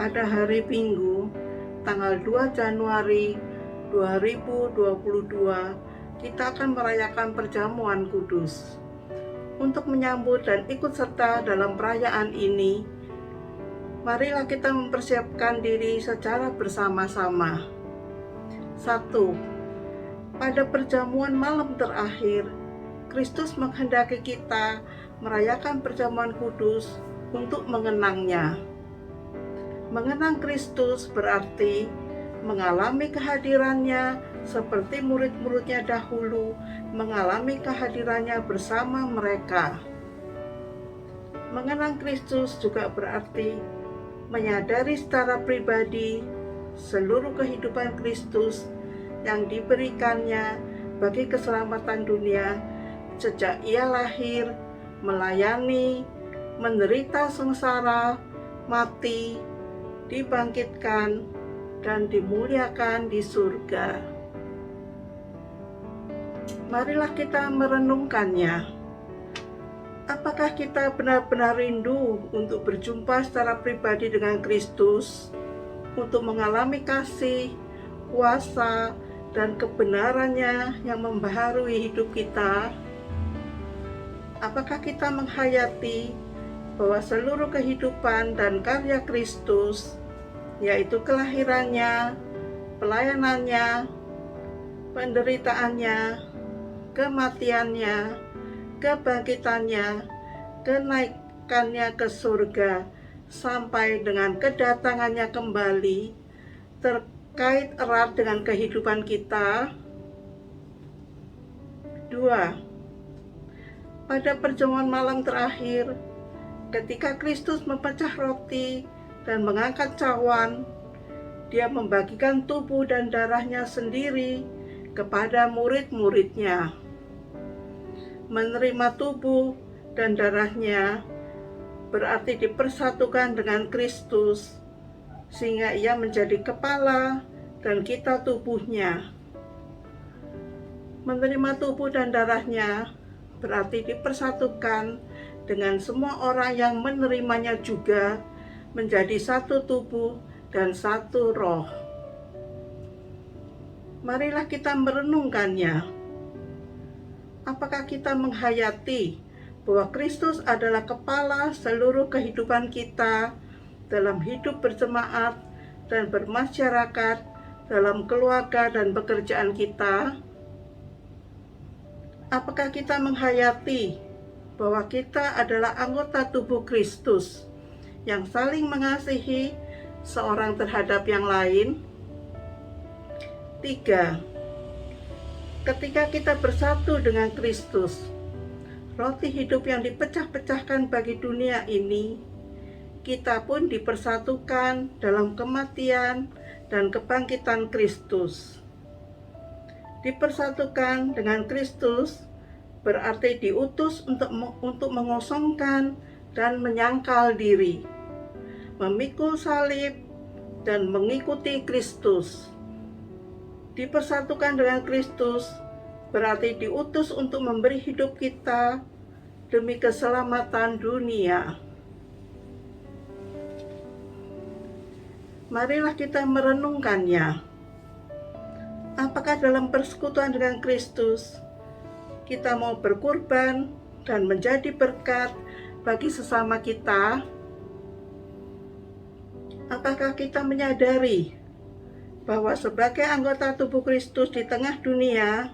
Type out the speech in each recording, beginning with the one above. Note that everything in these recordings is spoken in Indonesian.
pada hari Minggu, tanggal 2 Januari 2022, kita akan merayakan perjamuan kudus. Untuk menyambut dan ikut serta dalam perayaan ini, marilah kita mempersiapkan diri secara bersama-sama. 1. Pada perjamuan malam terakhir, Kristus menghendaki kita merayakan perjamuan kudus untuk mengenangnya. Mengenang Kristus berarti mengalami kehadirannya seperti murid-muridnya dahulu mengalami kehadirannya bersama mereka. Mengenang Kristus juga berarti menyadari secara pribadi seluruh kehidupan Kristus yang diberikannya bagi keselamatan dunia sejak ia lahir, melayani, menderita sengsara, mati, dibangkitkan, dan dimuliakan di surga. Marilah kita merenungkannya. Apakah kita benar-benar rindu untuk berjumpa secara pribadi dengan Kristus, untuk mengalami kasih, kuasa, dan kebenarannya yang membaharui hidup kita? Apakah kita menghayati bahwa seluruh kehidupan dan karya Kristus, yaitu kelahirannya, pelayanannya, penderitaannya, kematiannya, kebangkitannya, kenaikannya ke surga, sampai dengan kedatangannya kembali, terkait erat dengan kehidupan kita? 2. Pada perjamuan malam terakhir, ketika Kristus memecah roti dan mengangkat cawan, Dia membagikan tubuh dan darahnya sendiri kepada murid-muridnya. Menerima tubuh dan darahnya berarti dipersatukan dengan Kristus, sehingga Ia menjadi kepala dan kita tubuhnya. Menerima tubuh dan darahnya berarti dipersatukan dengan semua orang yang menerimanya juga menjadi satu tubuh dan satu roh. Marilah kita merenungkannya. Apakah kita menghayati bahwa Kristus adalah kepala seluruh kehidupan kita dalam hidup berjemaat dan bermasyarakat, dalam keluarga dan pekerjaan kita? Apakah kita menghayati bahwa kita adalah anggota tubuh Kristus yang saling mengasihi seorang terhadap yang lain? 3. Ketika kita bersatu dengan Kristus, roti hidup yang dipecah-pecahkan bagi dunia ini, kita pun dipersatukan dalam kematian dan kebangkitan Kristus. Dipersatukan dengan Kristus berarti diutus untuk mengosongkan dan menyangkal diri, memikul salib, dan mengikuti Kristus. Dipersatukan dengan Kristus berarti diutus untuk memberi hidup kita demi keselamatan dunia. Marilah kita merenungkannya. Apakah dalam persekutuan dengan Kristus kita mau berkorban dan menjadi berkat bagi sesama kita? Apakah kita menyadari bahwa sebagai anggota tubuh Kristus di tengah dunia,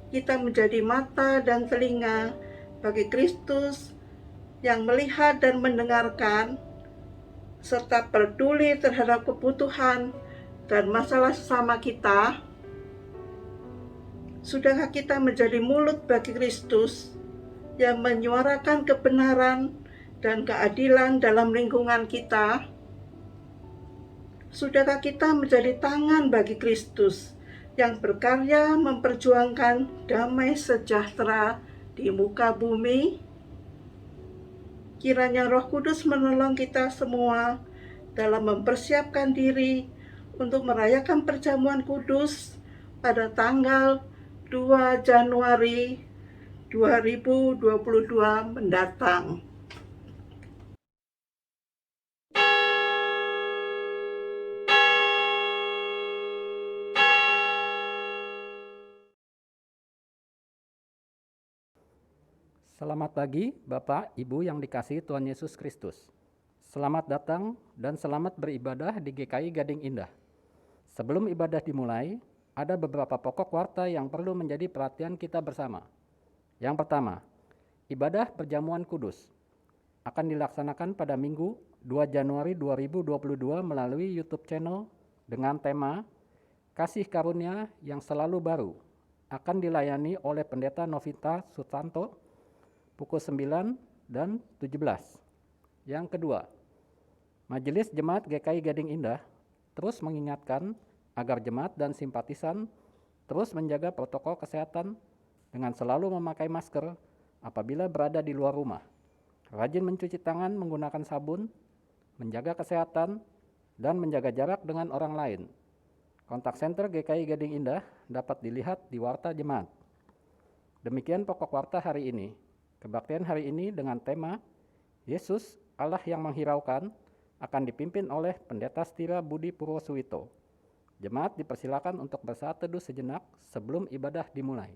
kita menjadi mata dan telinga bagi Kristus yang melihat dan mendengarkan, serta peduli terhadap kebutuhan dan masalah sesama kita? Sudahkah kita menjadi mulut bagi Kristus yang menyuarakan kebenaran dan keadilan dalam lingkungan kita? Sudahkah kita menjadi tangan bagi Kristus yang berkarya memperjuangkan damai sejahtera di muka bumi? Kiranya Roh Kudus menolong kita semua dalam mempersiapkan diri untuk merayakan perjamuan kudus pada tanggal 2 Januari 2022 mendatang. Selamat pagi Bapak, Ibu yang dikasihi Tuhan Yesus Kristus. Selamat datang dan selamat beribadah di GKI Gading Indah. Sebelum ibadah dimulai, ada beberapa pokok warta yang perlu menjadi perhatian kita bersama. Yang pertama, ibadah perjamuan kudus akan dilaksanakan pada Minggu 2 Januari 2022 melalui YouTube channel dengan tema Kasih Karunia yang Selalu Baru. Akan dilayani oleh Pendeta Novita Sutanto pukul 9 dan 17. Yang kedua, Majelis Jemaat GKI Gading Indah terus mengingatkan agar jemaat dan simpatisan terus menjaga protokol kesehatan dengan selalu memakai masker apabila berada di luar rumah, rajin mencuci tangan menggunakan sabun, menjaga kesehatan, dan menjaga jarak dengan orang lain. Kontak senter GKI Gading Indah dapat dilihat di warta jemaat. Demikian pokok warta hari ini. Kebaktian hari ini dengan tema Yesus, Allah yang menghiraukan, akan dipimpin oleh Pendeta Stira Budi Purwosuwito. Jemaat dipersilakan untuk bersaat teduh sejenak sebelum ibadah dimulai.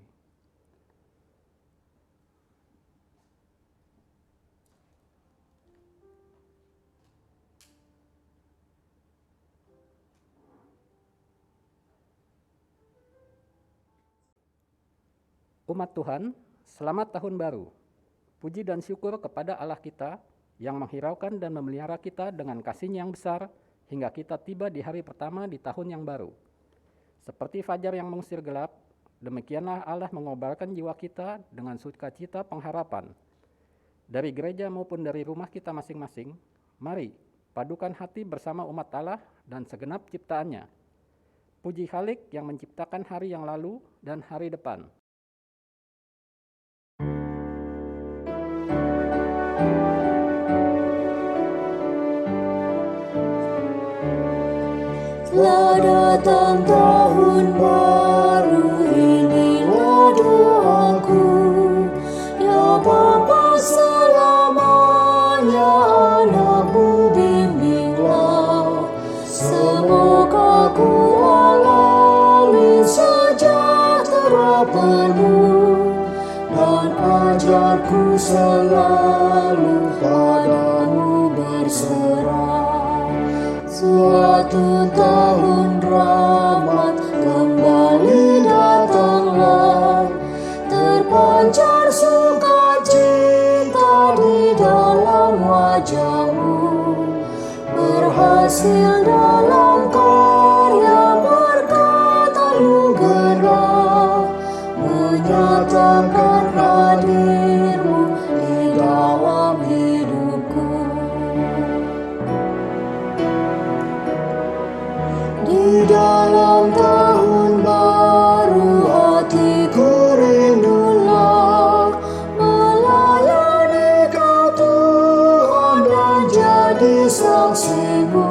Umat Tuhan, selamat tahun baru. Puji dan syukur kepada Allah kita yang menghiraukan dan memelihara kita dengan kasih-Nya yang besar hingga kita tiba di hari pertama di tahun yang baru. Seperti fajar yang mengusir gelap, demikianlah Allah mengobarkan jiwa kita dengan sukacita pengharapan. Dari gereja maupun dari rumah kita masing-masing, mari padukan hati bersama umat Allah dan segenap ciptaannya. Puji Khalik yang menciptakan hari yang lalu dan hari depan. Telah datang tahun baru, inilah doaku. Ya Bapa selamanya, anakmu bimbinglah. Semoga ku alami sejahtera penuh, dan ajarku selalu padamu berserah. Suatu tahun rahmat kembali datanglah, terpancar sukacita di dalam wajahmu. Berhasil dalam karya berkatamu gerak, menyatakan hadirmu di dalam hidupku. Di dalam tahun baru hatiku rindulah melayani Kau Tuhan dan jadi saksimu.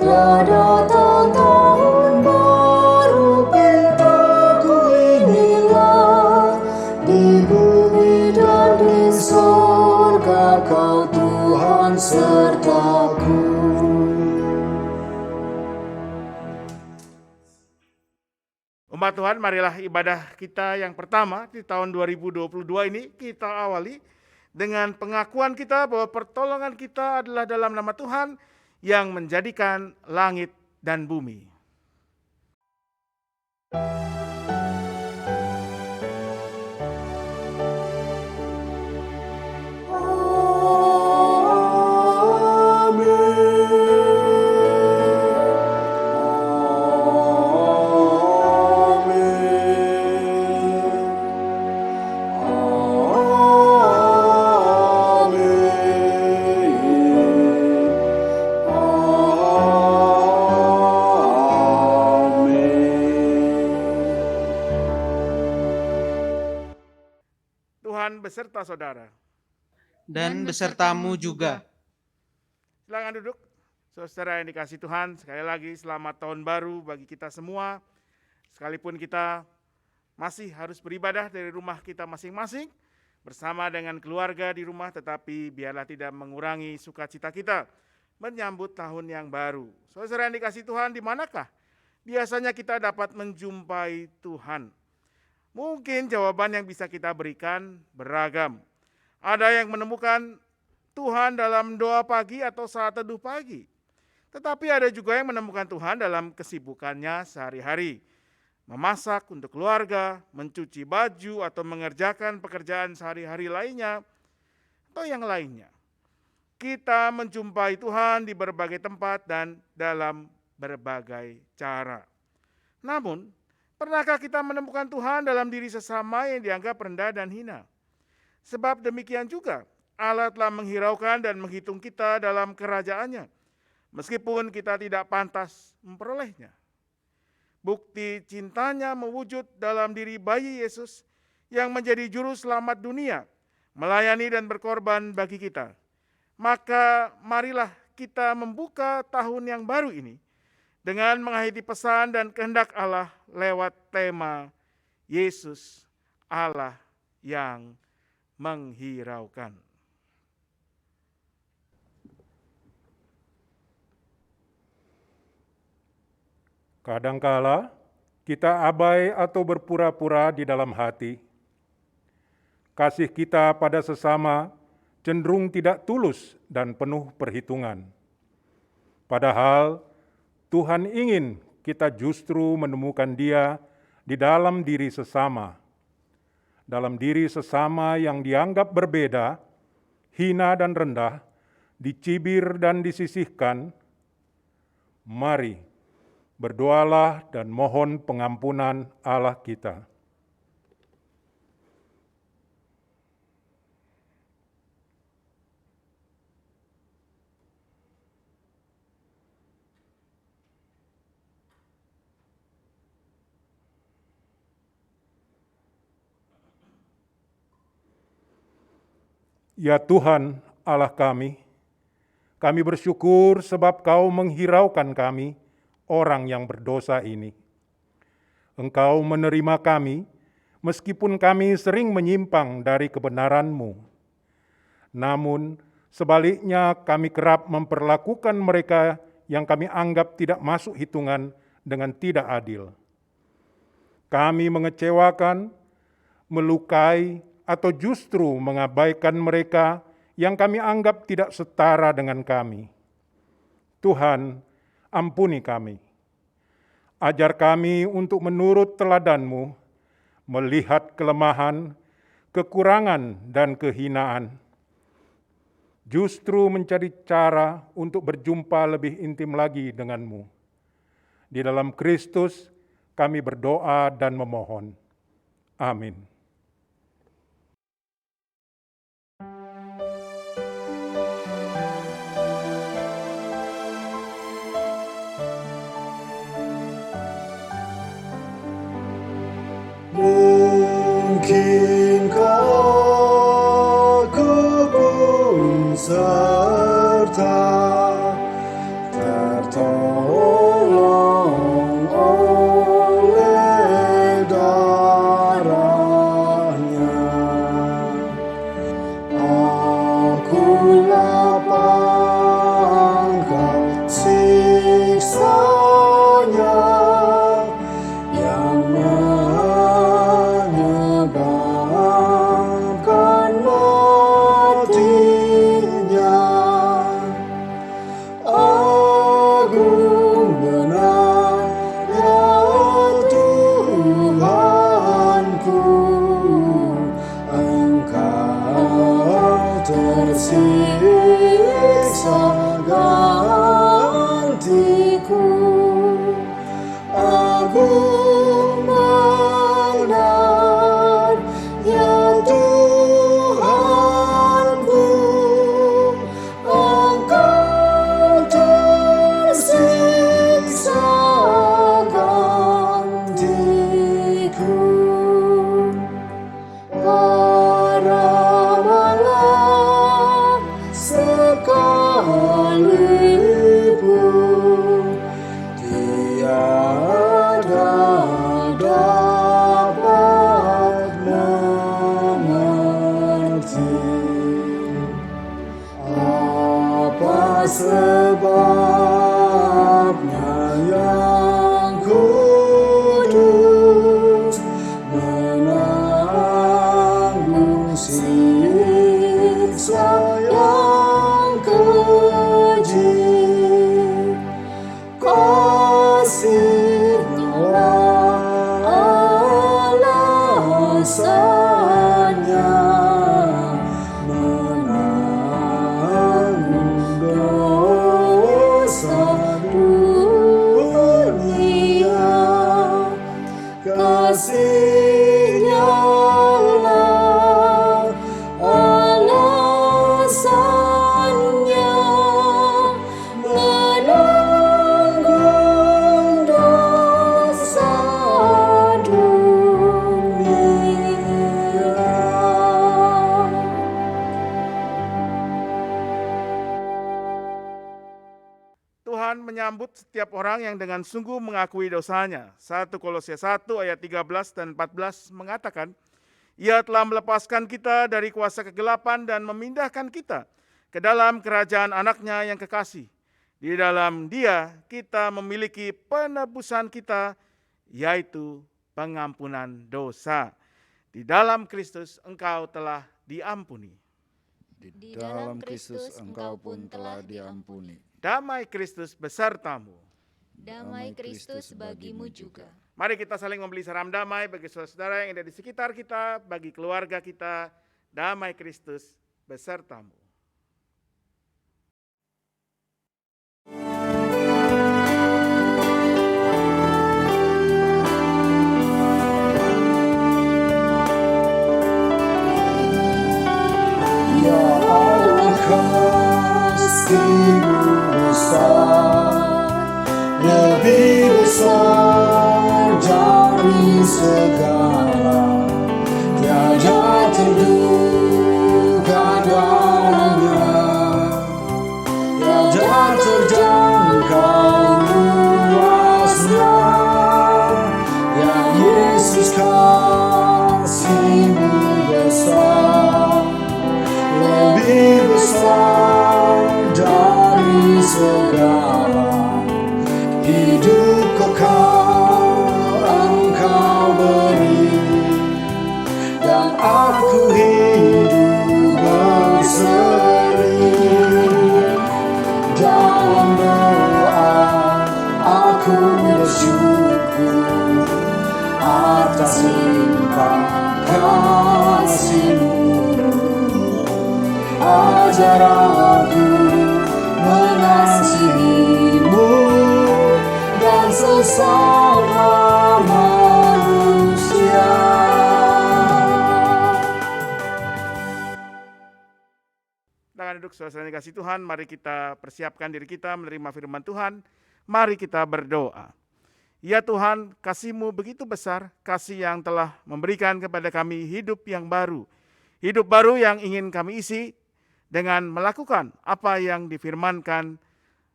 Telah datang tahun baru, pintaku inilah, di bumi dan di sorga Kau Tuhan sertaku. Umat Tuhan, marilah ibadah kita yang pertama di tahun 2022 ini kita awali dengan pengakuan kita bahwa pertolongan kita adalah dalam nama Tuhan yang menjadikan langit dan bumi. Beserta saudara dan besertamu juga. Silakan duduk. Saudara yang dikasih Tuhan, sekali lagi selamat tahun baru bagi kita semua. Sekalipun kita masih harus beribadah dari rumah kita masing-masing bersama dengan keluarga di rumah, tetapi biarlah tidak mengurangi sukacita kita menyambut tahun yang baru. Saudara yang dikasih Tuhan, di manakah biasanya kita dapat menjumpai Tuhan? Mungkin jawaban yang bisa kita berikan beragam. Ada yang menemukan Tuhan dalam doa pagi atau saat teduh pagi. Tetapi ada juga yang menemukan Tuhan dalam kesibukannya sehari-hari. Memasak untuk keluarga, mencuci baju, atau mengerjakan pekerjaan sehari-hari lainnya, atau yang lainnya. Kita menjumpai Tuhan di berbagai tempat dan dalam berbagai cara. Namun, pernahkah kita menemukan Tuhan dalam diri sesama yang dianggap rendah dan hina? Sebab demikian juga, Allah telah menghiraukan dan menghitung kita dalam kerajaannya, meskipun kita tidak pantas memperolehnya. Bukti cintanya mewujud dalam diri bayi Yesus yang menjadi juru selamat dunia, melayani dan berkorban bagi kita. Maka marilah kita membuka tahun yang baru ini dengan mengakhiri pesan dan kehendak Allah lewat tema Yesus Allah yang menghiraukan. Kadangkala kita abai atau berpura-pura di dalam hati. Kasih kita pada sesama cenderung tidak tulus dan penuh perhitungan. Padahal Tuhan ingin kita justru menemukan Dia di dalam diri sesama. Dalam diri sesama yang dianggap berbeda, hina dan rendah, dicibir dan disisihkan. Mari berdoalah dan mohon pengampunan Allah kita. Ya Tuhan Allah kami bersyukur sebab Kau menghiraukan kami, orang yang berdosa ini. Engkau menerima kami, meskipun kami sering menyimpang dari kebenaran-Mu. Namun, sebaliknya kami kerap memperlakukan mereka yang kami anggap tidak masuk hitungan dengan tidak adil. Kami mengecewakan, melukai, atau justru mengabaikan mereka yang kami anggap tidak setara dengan kami. Tuhan, ampuni kami. Ajar kami untuk menurut teladan-Mu, melihat kelemahan, kekurangan, dan kehinaan. Justru mencari cara untuk berjumpa lebih intim lagi dengan-Mu. Di dalam Kristus kami berdoa dan memohon. Amin. Mungkinkah ku pun serta tertolong oleh darahnya. Aku lapangkan siksanya yang menyebabkan matinya. Agung benar ya Tuhanku, Engkau tersiksa gantiku. Agung benar ya Tuhanku, Engkau tersiksa gantiku. Para malam sekalipun tiada dapat mengerti apa sebabnya yang kudus dosa yang keji. Kasih-Nya alasannya menanggung dosa dunia. Kasih-Nya alasannya menanggung dosa dunia. Tuhan menyambut setiap orang yang dengan sungguh mengakui dosanya. 1 Kolose 1 ayat 13 dan 14 mengatakan, Ia telah melepaskan kita dari kuasa kegelapan dan memindahkan kita ke dalam kerajaan anaknya yang kekasih. Di dalam Dia kita memiliki penebusan kita, yaitu pengampunan dosa. Di dalam Kristus engkau telah diampuni. Di dalam Kristus engkau pun telah diampuni. Damai Kristus besertamu. Damai Kristus bagimu juga. Mari kita saling membeli salam damai bagi saudara yang ada di sekitar kita, bagi keluarga kita. Damai Kristus besertamu. Ya Allah, kasih-Mu besar, lebih besar dari segala, tiada terduga dalamnya, tiada terjangkau luasnya. Ya Yesus, kasih-Mu besar, lebih besar dari segala, hidup kekal Engkau beri, dan aku hidup berseri. Dalam doa aku bersyukur atas limpah kasih-Mu. Ajar aku mengasihi-Mu dan sesama manusia. Dengan duduk saudara yang dikasihi Tuhan, mari kita persiapkan diri kita menerima firman Tuhan. Mari kita berdoa. Ya Tuhan, kasih-Mu begitu besar, kasih yang telah memberikan kepada kami hidup yang baru. Hidup baru yang ingin kami isi dengan melakukan apa yang difirmankan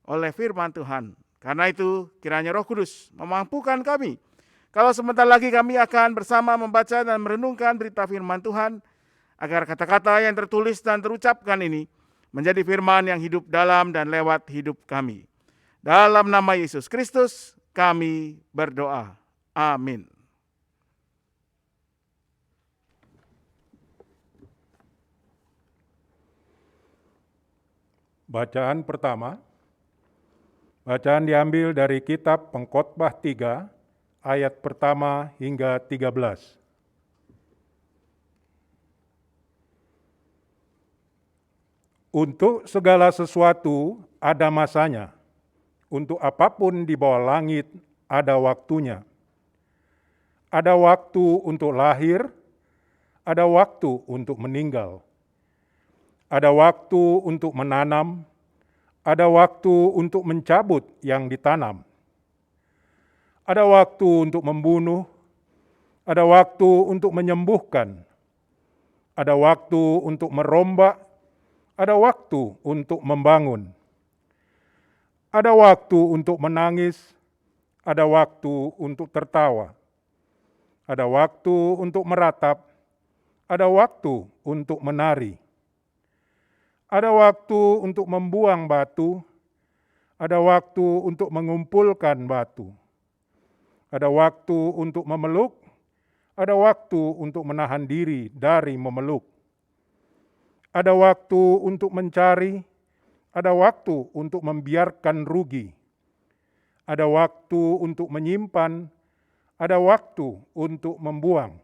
oleh firman Tuhan. Karena itu kiranya Roh Kudus memampukan kami. Kalau sebentar lagi kami akan bersama membaca dan merenungkan berita firman Tuhan, agar kata-kata yang tertulis dan terucapkan ini menjadi firman yang hidup dalam dan lewat hidup kami. Dalam nama Yesus Kristus kami berdoa. Amin. Bacaan pertama, bacaan diambil dari kitab Pengkhotbah 3, ayat pertama hingga 13. Untuk segala sesuatu ada masanya, untuk apapun di bawah langit ada waktunya. Ada waktu untuk lahir, ada waktu untuk meninggal. Ada waktu untuk menanam, ada waktu untuk mencabut yang ditanam. Ada waktu untuk membunuh, ada waktu untuk menyembuhkan. Ada waktu untuk merombak, ada waktu untuk membangun. Ada waktu untuk menangis, ada waktu untuk tertawa. Ada waktu untuk meratap, ada waktu untuk menari. Ada waktu untuk membuang batu, ada waktu untuk mengumpulkan batu. Ada waktu untuk memeluk, ada waktu untuk menahan diri dari memeluk. Ada waktu untuk mencari, ada waktu untuk membiarkan rugi. Ada waktu untuk menyimpan, ada waktu untuk membuang.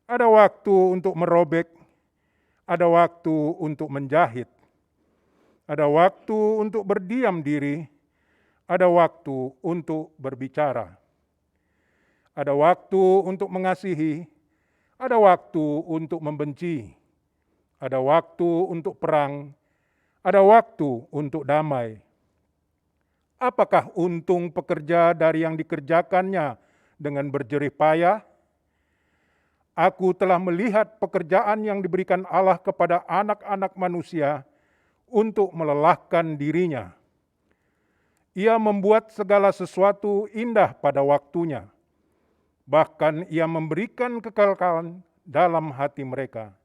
Ada waktu untuk merobek, ada waktu untuk menjahit. Ada waktu untuk berdiam diri, ada waktu untuk berbicara. Ada waktu untuk mengasihi, ada waktu untuk membenci. Ada waktu untuk perang, ada waktu untuk damai. Apakah untung pekerja dari yang dikerjakannya dengan berjerih payah? Aku telah melihat pekerjaan yang diberikan Allah kepada anak-anak manusia untuk melelahkan dirinya. Ia membuat segala sesuatu indah pada waktunya. Bahkan ia memberikan kekekalan dalam hati mereka.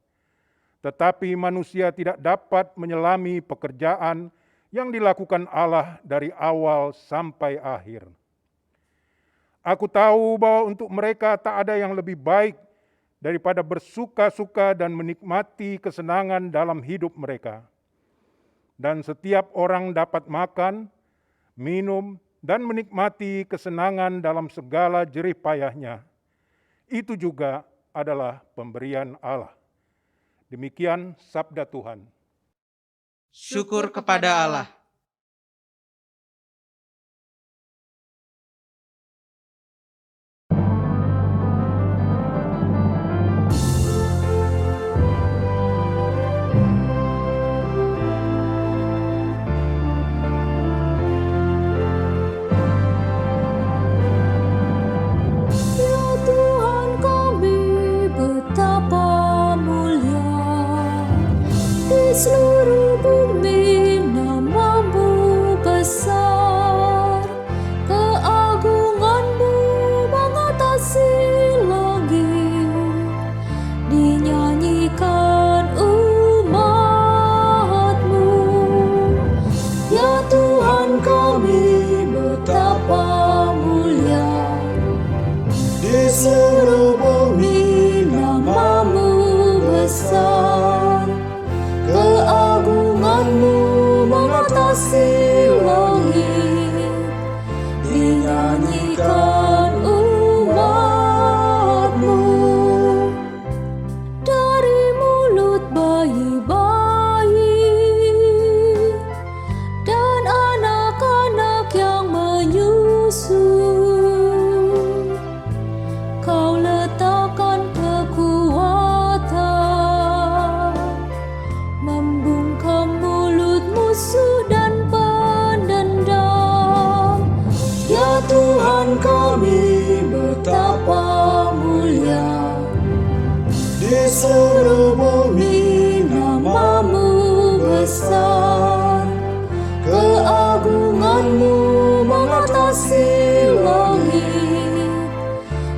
Tetapi manusia tidak dapat menyelami pekerjaan yang dilakukan Allah dari awal sampai akhir. Aku tahu bahwa untuk mereka tak ada yang lebih baik daripada bersuka-suka dan menikmati kesenangan dalam hidup mereka. Dan setiap orang dapat makan, minum, dan menikmati kesenangan dalam segala jerih payahnya. Itu juga adalah pemberian Allah. Demikian sabda Tuhan. Syukur kepada Allah. Seluruh bumi namamu besar, keagunganmu mengatasi langit, dinyanyikan umatmu. Ya Tuhan kami betapa mulia, di seluruh bumi namamu besar, keagunganmu mengatasi langit, dinyanyikan umatmu. Dari mulut bayi-bayi dan anak-anak yang menyusu, Kau letakkan kekuatan, membungkam mulut musuh dan pendendam. Ya Tuhan kami betapa mulia, di seluruh bumi namamu besar, keagunganmu mengatasi langit,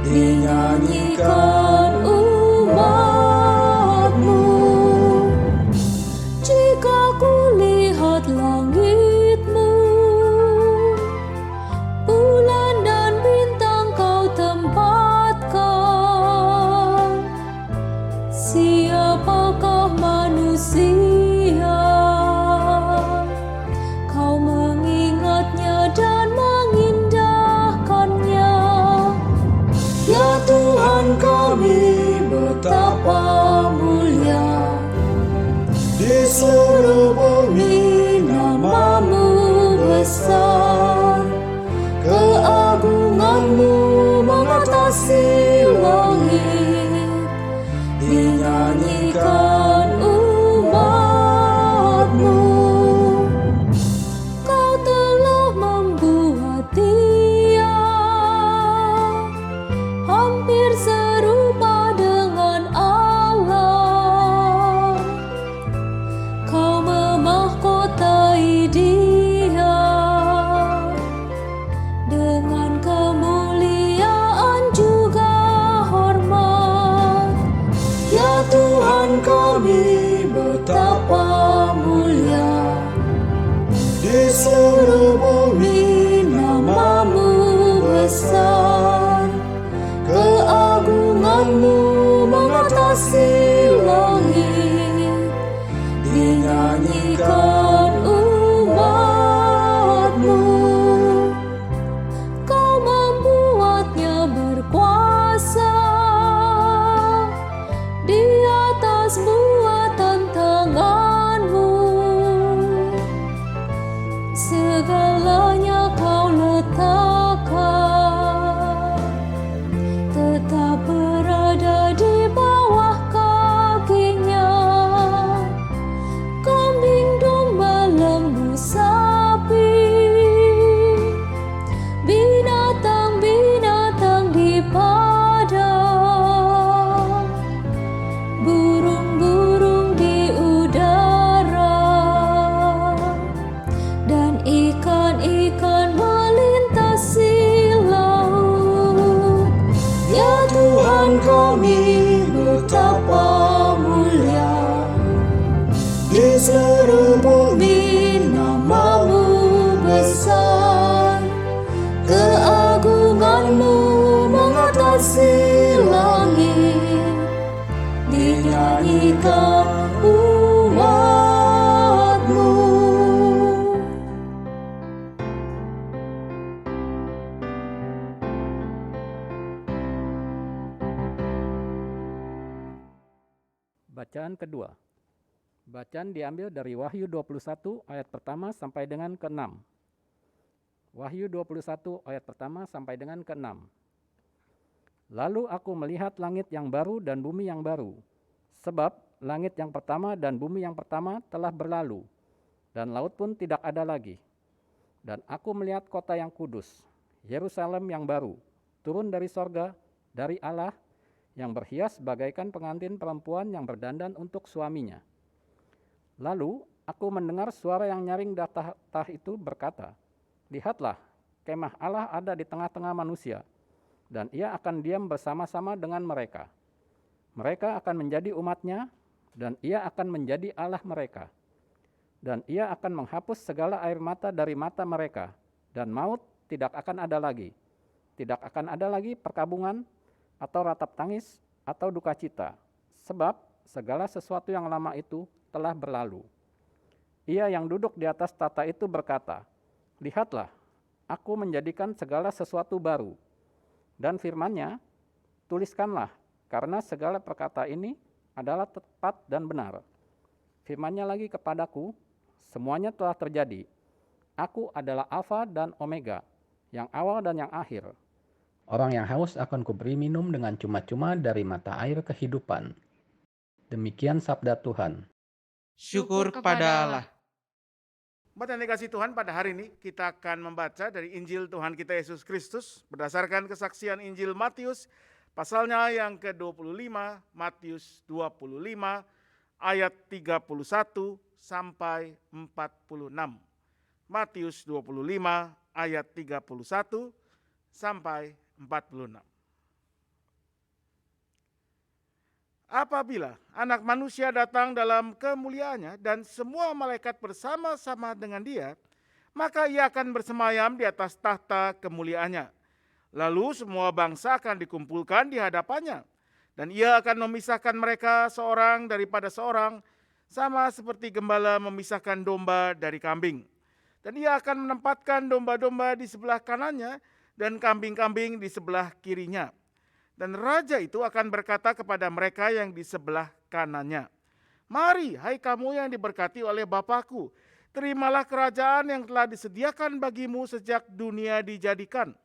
dinyanyikan umatmu. Jika kulihat langitmu, bulan dan bintang Kau tempatkan, siapakah manusia? Kau mengingatnya dan mengindahkannya. Ya Tuhan kami betapa mulia, di seluruh bumi namamu besar, keagunganmu mengatasi langit, dinyanyikan umatmu. Kau telah membuat dia hampir serupa dengan Allah. Kau dinyanyikan umat-Mu. Kau membuatnya berkuasa di atas buatan tangan-Mu. Segalanya Kau letakkan tetap berada di bawah kakinya. Kambing, domba, lembu, sapi, binatang-binatang di padang, burung-burung di udara, dan ikan-ikan melintasi laut. Ya Tuhan kami, betapa mulia di seluruh bumi nama-Mu besar. Keagungan-Mu mengatasi langit, dinyanyikan umat-Mu. Bacaan kedua. Bacaan diambil dari Wahyu 21 ayat pertama sampai dengan ke-6. Wahyu 21 ayat pertama sampai dengan ke-6. Lalu aku melihat langit yang baru dan bumi yang baru, sebab langit yang pertama dan bumi yang pertama telah berlalu, dan laut pun tidak ada lagi. Dan aku melihat kota yang kudus, Yerusalem yang baru, turun dari sorga, dari Allah, yang berhias bagaikan pengantin perempuan yang berdandan untuk suaminya. Lalu aku mendengar suara yang nyaring dari tahta itu berkata, "Lihatlah, kemah Allah ada di tengah-tengah manusia, dan Ia akan diam bersama-sama dengan mereka. Mereka akan menjadi umat-Nya, dan Ia akan menjadi Allah mereka. Dan Ia akan menghapus segala air mata dari mata mereka, dan maut tidak akan ada lagi. Tidak akan ada lagi perkabungan, atau ratap tangis, atau duka cita, sebab segala sesuatu yang lama itu telah berlalu." Ia yang duduk di atas tahta itu berkata, "Lihatlah, aku menjadikan segala sesuatu baru." Dan firman-Nya, "Tuliskanlah, karena segala perkata ini adalah tepat dan benar." Firman-Nya lagi kepadaku, "Semuanya telah terjadi. Aku adalah Alfa dan Omega, yang awal dan yang akhir. Orang yang haus akan kuberi minum dengan cuma-cuma dari mata air kehidupan." Demikian sabda Tuhan. Syukur kepada Allah. Umat yang dikasihi Tuhan, pada hari ini kita akan membaca dari Injil Tuhan kita Yesus Kristus berdasarkan kesaksian Injil Matius, pasalnya yang ke-25, Matius 25 ayat 31 sampai 46. Matius 25 ayat 31 sampai 46. Apabila Anak Manusia datang dalam kemuliaannya dan semua malaikat bersama-sama dengan Dia, maka Ia akan bersemayam di atas tahta kemuliaannya. Lalu semua bangsa akan dikumpulkan di hadapannya, dan Ia akan memisahkan mereka seorang daripada seorang, sama seperti gembala memisahkan domba dari kambing. Dan Ia akan menempatkan domba-domba di sebelah kanannya dan kambing-kambing di sebelah kirinya. Dan raja itu akan berkata kepada mereka yang di sebelah kanannya, "Mari, hai kamu yang diberkati oleh Bapa-Ku, terimalah kerajaan yang telah disediakan bagimu sejak dunia dijadikan.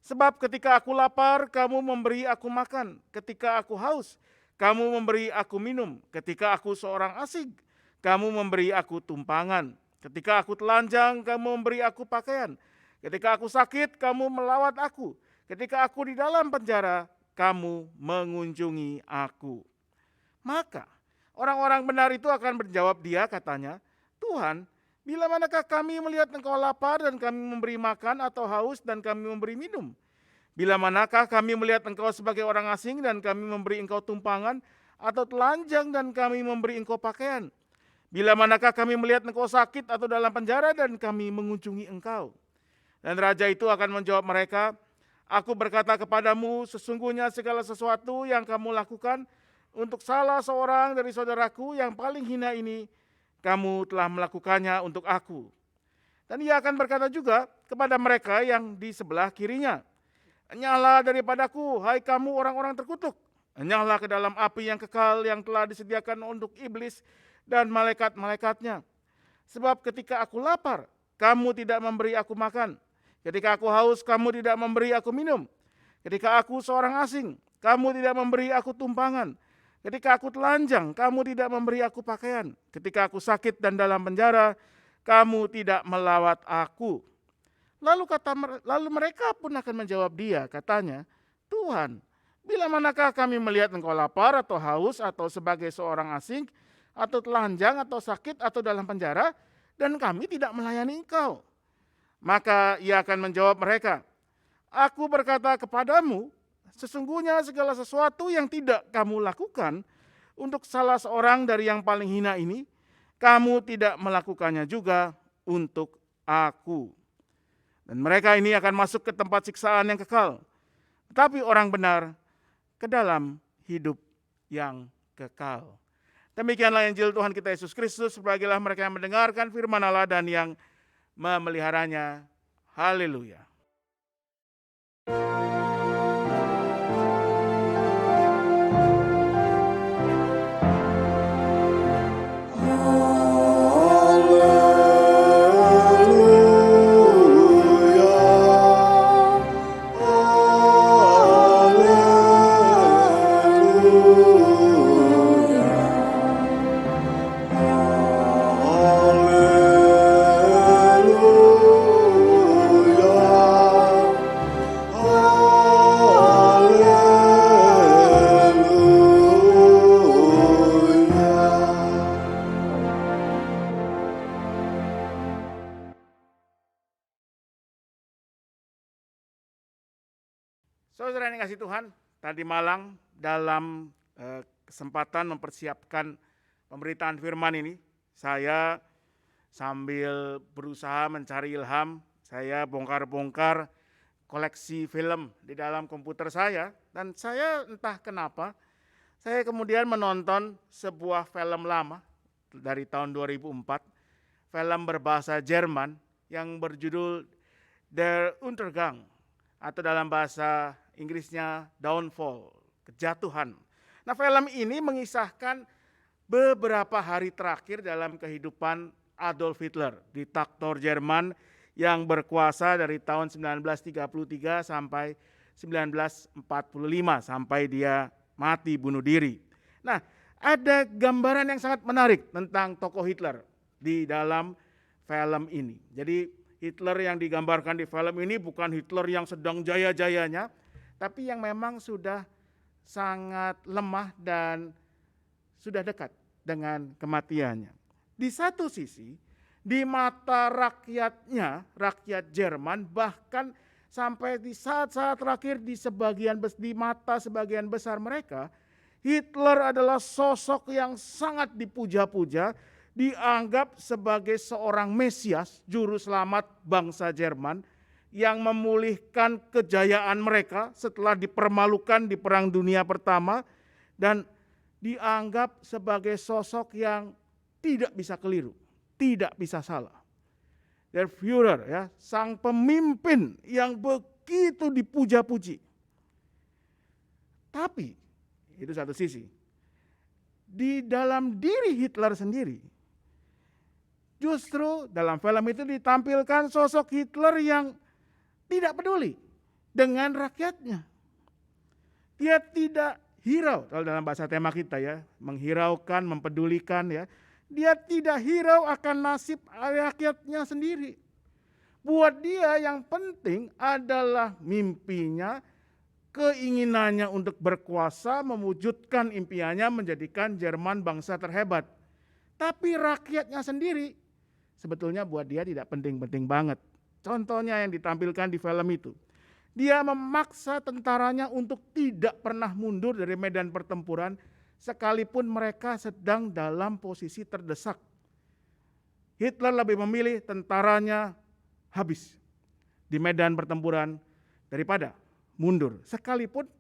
Sebab ketika aku lapar, kamu memberi aku makan. Ketika aku haus, kamu memberi aku minum. Ketika aku seorang asing, kamu memberi aku tumpangan. Ketika aku telanjang, kamu memberi aku pakaian. Ketika aku sakit, kamu melawat aku. Ketika aku di dalam penjara, kamu mengunjungi aku." Maka orang-orang benar itu akan menjawab Dia, katanya, "Tuhan, bila manakah kami melihat Engkau lapar dan kami memberi makan, atau haus dan kami memberi minum? Bila manakah kami melihat Engkau sebagai orang asing dan kami memberi Engkau tumpangan, atau telanjang dan kami memberi Engkau pakaian? Bila manakah kami melihat Engkau sakit atau dalam penjara dan kami mengunjungi Engkau?" Dan raja itu akan menjawab mereka, "Aku berkata kepadamu, sesungguhnya segala sesuatu yang kamu lakukan untuk salah seorang dari saudaraku yang paling hina ini, kamu telah melakukannya untuk aku. Dan ia akan berkata juga kepada mereka yang di sebelah kirinya, enyahlah daripadaku, hai kamu orang-orang terkutuk. Enyahlah ke dalam api yang kekal yang telah disediakan untuk iblis dan malaikat-malaikatnya. Sebab ketika aku lapar, kamu tidak memberi aku makan. Ketika aku haus, kamu tidak memberi aku minum. Ketika aku seorang asing, kamu tidak memberi aku tumpangan. Ketika aku telanjang, kamu tidak memberi aku pakaian. Ketika aku sakit dan dalam penjara, kamu tidak melawat aku. Lalu mereka pun akan menjawab dia, katanya, Tuhan, bila manakah kami melihat engkau lapar atau haus atau sebagai seorang asing, atau telanjang atau sakit atau dalam penjara, dan kami tidak melayani engkau. Maka ia akan menjawab mereka, aku berkata kepadamu, sesungguhnya segala sesuatu yang tidak kamu lakukan untuk salah seorang dari yang paling hina ini, kamu tidak melakukannya juga untuk aku. Dan mereka ini akan masuk ke tempat siksaan yang kekal, tetapi orang benar ke dalam hidup yang kekal. Demikianlah Injil Tuhan kita Yesus Kristus. Berbahagialah mereka yang mendengarkan firman Allah dan yang memeliharanya. Haleluya. Saudara yang kasih Tuhan, tadi malam dalam kesempatan mempersiapkan pemberitaan firman ini, saya sambil berusaha mencari ilham, saya bongkar-bongkar koleksi film di dalam komputer saya, dan saya entah kenapa, saya kemudian menonton sebuah film lama dari tahun 2004, film berbahasa Jerman yang berjudul Der Untergang, atau dalam bahasa Inggrisnya Downfall, kejatuhan. Nah, film ini mengisahkan beberapa hari terakhir dalam kehidupan Adolf Hitler, diktator Jerman yang berkuasa dari tahun 1933 sampai 1945 sampai dia mati bunuh diri. Nah, ada gambaran yang sangat menarik tentang tokoh Hitler di dalam film ini. Jadi Hitler yang digambarkan di film ini bukan Hitler yang sedang jaya-jayanya, tapi yang memang sudah sangat lemah dan sudah dekat dengan kematiannya. Di satu sisi, di mata rakyatnya, rakyat Jerman, bahkan sampai di saat-saat terakhir di mata sebagian besar mereka, Hitler adalah sosok yang sangat dipuja-puja, dianggap sebagai seorang Mesias, juru selamat bangsa Jerman, yang memulihkan kejayaan mereka setelah dipermalukan di Perang Dunia Pertama, dan dianggap sebagai sosok yang tidak bisa keliru, tidak bisa salah. Der Führer, ya, sang pemimpin yang begitu dipuja-puji. Tapi itu satu sisi. Di dalam diri Hitler sendiri, justru dalam film itu ditampilkan sosok Hitler yang tidak peduli dengan rakyatnya. Dia tidak hirau, kalau dalam bahasa tema kita ya, menghiraukan, mempedulikan ya. Dia tidak hirau akan nasib rakyatnya sendiri. Buat dia yang penting adalah mimpinya, keinginannya untuk berkuasa, mewujudkan impiannya menjadikan Jerman bangsa terhebat. Tapi rakyatnya sendiri sebetulnya buat dia tidak penting-penting banget. Contohnya yang ditampilkan di film itu. Dia memaksa tentaranya untuk tidak pernah mundur dari medan pertempuran sekalipun mereka sedang dalam posisi terdesak. Hitler lebih memilih tentaranya habis di medan pertempuran daripada mundur. Sekalipun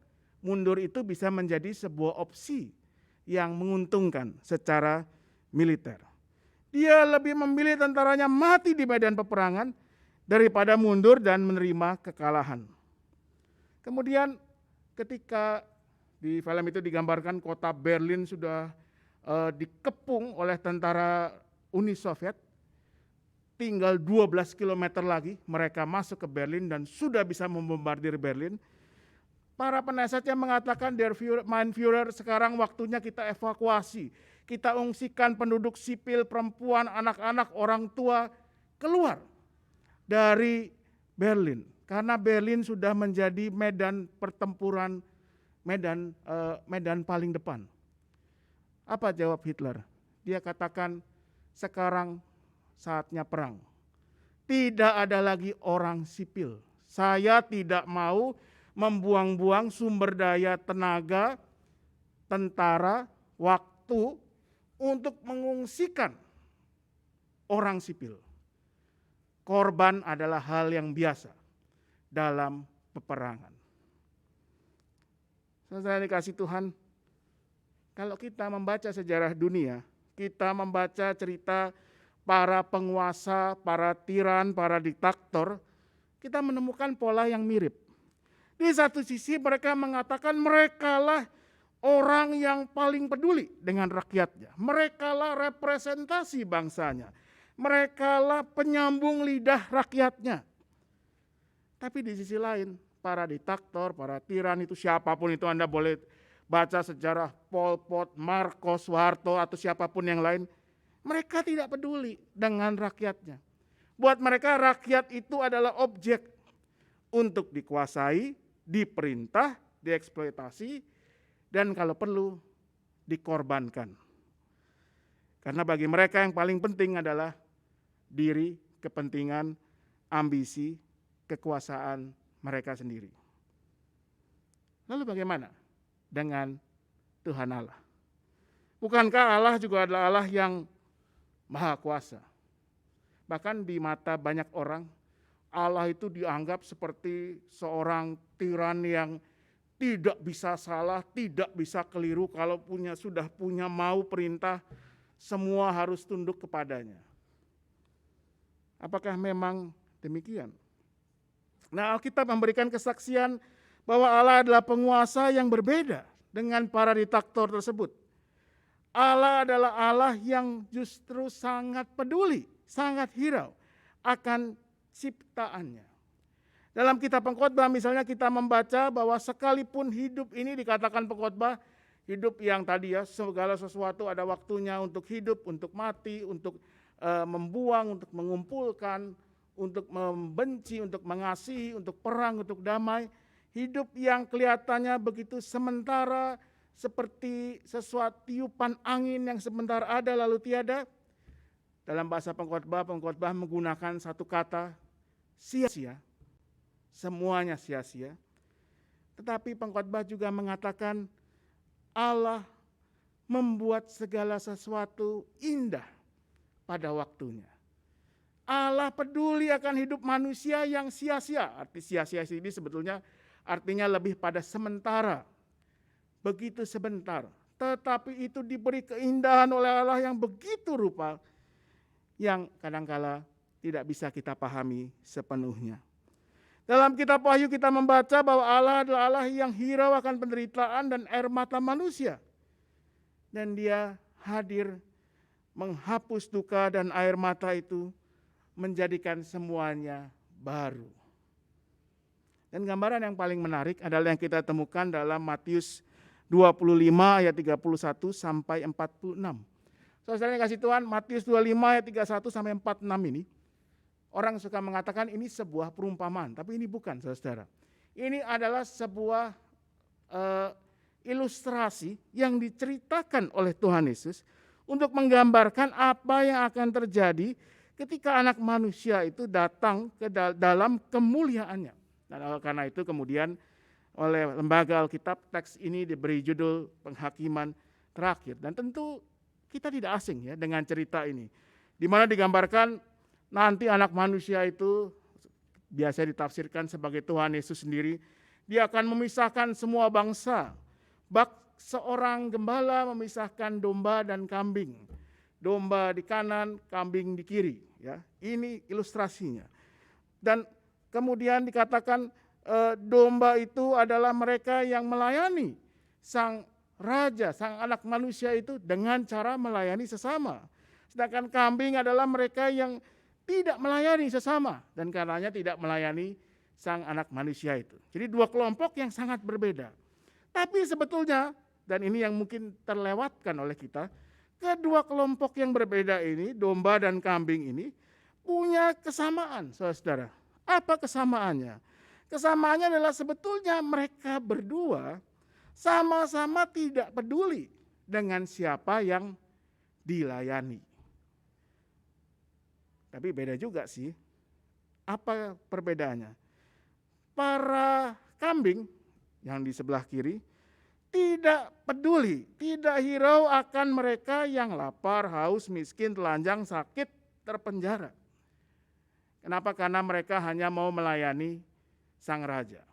mundur itu bisa menjadi sebuah opsi yang menguntungkan secara militer. Dia lebih memilih tentaranya mati di medan peperangan daripada mundur dan menerima kekalahan. Kemudian ketika di film itu digambarkan kota Berlin sudah dikepung oleh tentara Uni Soviet, tinggal 12 km lagi mereka masuk ke Berlin dan sudah bisa membombardir Berlin. Para penasihatnya mengatakan, Mein Führer, sekarang waktunya kita evakuasi. Kita ungsikan penduduk sipil, perempuan, anak-anak, orang tua keluar dari Berlin. Karena Berlin sudah menjadi medan pertempuran, medan paling depan. Apa jawab Hitler? Dia katakan, sekarang saatnya perang. Tidak ada lagi orang sipil. Saya tidak mau membuang-buang sumber daya, tenaga, tentara, waktu untuk mengungsikan orang sipil. Korban adalah hal yang biasa dalam peperangan. Saudara dikasih Tuhan, kalau kita membaca sejarah dunia, kita membaca cerita para penguasa, para tiran, para diktator, kita menemukan pola yang mirip. Di satu sisi mereka mengatakan merekalah orang yang paling peduli dengan rakyatnya. Merekalah representasi bangsanya. Merekalah penyambung lidah rakyatnya. Tapi di sisi lain, para diktator, para tiran itu siapapun itu, Anda boleh baca sejarah Pol Pot, Marcos, Soeharto, atau siapapun yang lain. Mereka tidak peduli dengan rakyatnya. Buat mereka rakyat itu adalah objek untuk dikuasai, diperintah, dieksploitasi, dan kalau perlu dikorbankan. Karena bagi mereka yang paling penting adalah diri, kepentingan, ambisi, kekuasaan mereka sendiri. Lalu bagaimana dengan Tuhan Allah? Bukankah Allah juga adalah Allah yang maha kuasa? Bahkan di mata banyak orang, Allah itu dianggap seperti seorang tiran yang tidak bisa salah, tidak bisa keliru. Kalau sudah punya mau perintah, semua harus tunduk kepadanya. Apakah memang demikian? Nah, Alkitab memberikan kesaksian bahwa Allah adalah penguasa yang berbeda dengan para diktator tersebut. Allah adalah Allah yang justru sangat peduli, sangat hirau akan ciptaannya. Dalam kitab Pengkhotbah misalnya kita membaca bahwa sekalipun hidup ini dikatakan pengkhotbah, hidup yang tadi ya segala sesuatu ada waktunya untuk hidup, untuk mati, untuk membuang, untuk mengumpulkan, untuk membenci, untuk mengasihi, untuk perang, untuk damai. Hidup yang kelihatannya begitu sementara, seperti sesuatu tiupan angin yang sebentar ada lalu tiada. Dalam bahasa pengkhotbah menggunakan satu kata, sia-sia. Semuanya sia-sia. Tetapi pengkhotbah juga mengatakan Allah membuat segala sesuatu indah pada waktunya. Allah peduli akan hidup manusia yang sia-sia. Arti sia-sia ini sebetulnya artinya lebih pada sementara. Begitu sebentar. Tetapi itu diberi keindahan oleh Allah yang begitu rupa yang kadangkala tidak bisa kita pahami sepenuhnya. Dalam kitab Wahyu kita membaca bahwa Allah adalah Allah yang hirau akan penderitaan dan air mata manusia. Dan dia hadir menghapus duka dan air mata itu, menjadikan semuanya baru. Dan gambaran yang paling menarik adalah yang kita temukan dalam Matius 25 ayat 31 sampai 46. Saudara yang kasih Tuhan, Matius 25 ayat 31 sampai 46 ini, orang suka mengatakan ini sebuah perumpamaan, tapi ini bukan, saudara. Ini adalah sebuah ilustrasi yang diceritakan oleh Tuhan Yesus untuk menggambarkan apa yang akan terjadi ketika anak manusia itu datang ke dalam kemuliaannya. Dan karena itu kemudian oleh lembaga Alkitab teks ini diberi judul penghakiman terakhir. Dan tentu kita tidak asing ya dengan cerita ini. Di mana digambarkan nanti anak manusia itu biasa ditafsirkan sebagai Tuhan Yesus sendiri. Dia akan memisahkan semua bangsa. Bak seorang gembala memisahkan domba dan kambing. domba di kanan, kambing di kiri. Ya, ini ilustrasinya. Dan kemudian dikatakan domba itu adalah mereka yang melayani sang raja, sang anak manusia itu dengan cara melayani sesama. Sedangkan kambing adalah mereka yang tidak melayani sesama dan karenanya tidak melayani sang anak manusia itu. Jadi dua kelompok yang sangat berbeda. Tapi sebetulnya, dan ini yang mungkin terlewatkan oleh kita, kedua kelompok yang berbeda ini, domba dan kambing ini, punya kesamaan, saudara. Apa kesamaannya? Kesamaannya adalah sebetulnya mereka berdua sama-sama tidak peduli dengan siapa yang dilayani. Tapi beda juga sih. Apa perbedaannya? Para kambing yang di sebelah kiri tidak peduli, tidak hirau akan mereka yang lapar, haus, miskin, telanjang, sakit, terpenjara. Kenapa? Karena mereka hanya mau melayani sang raja.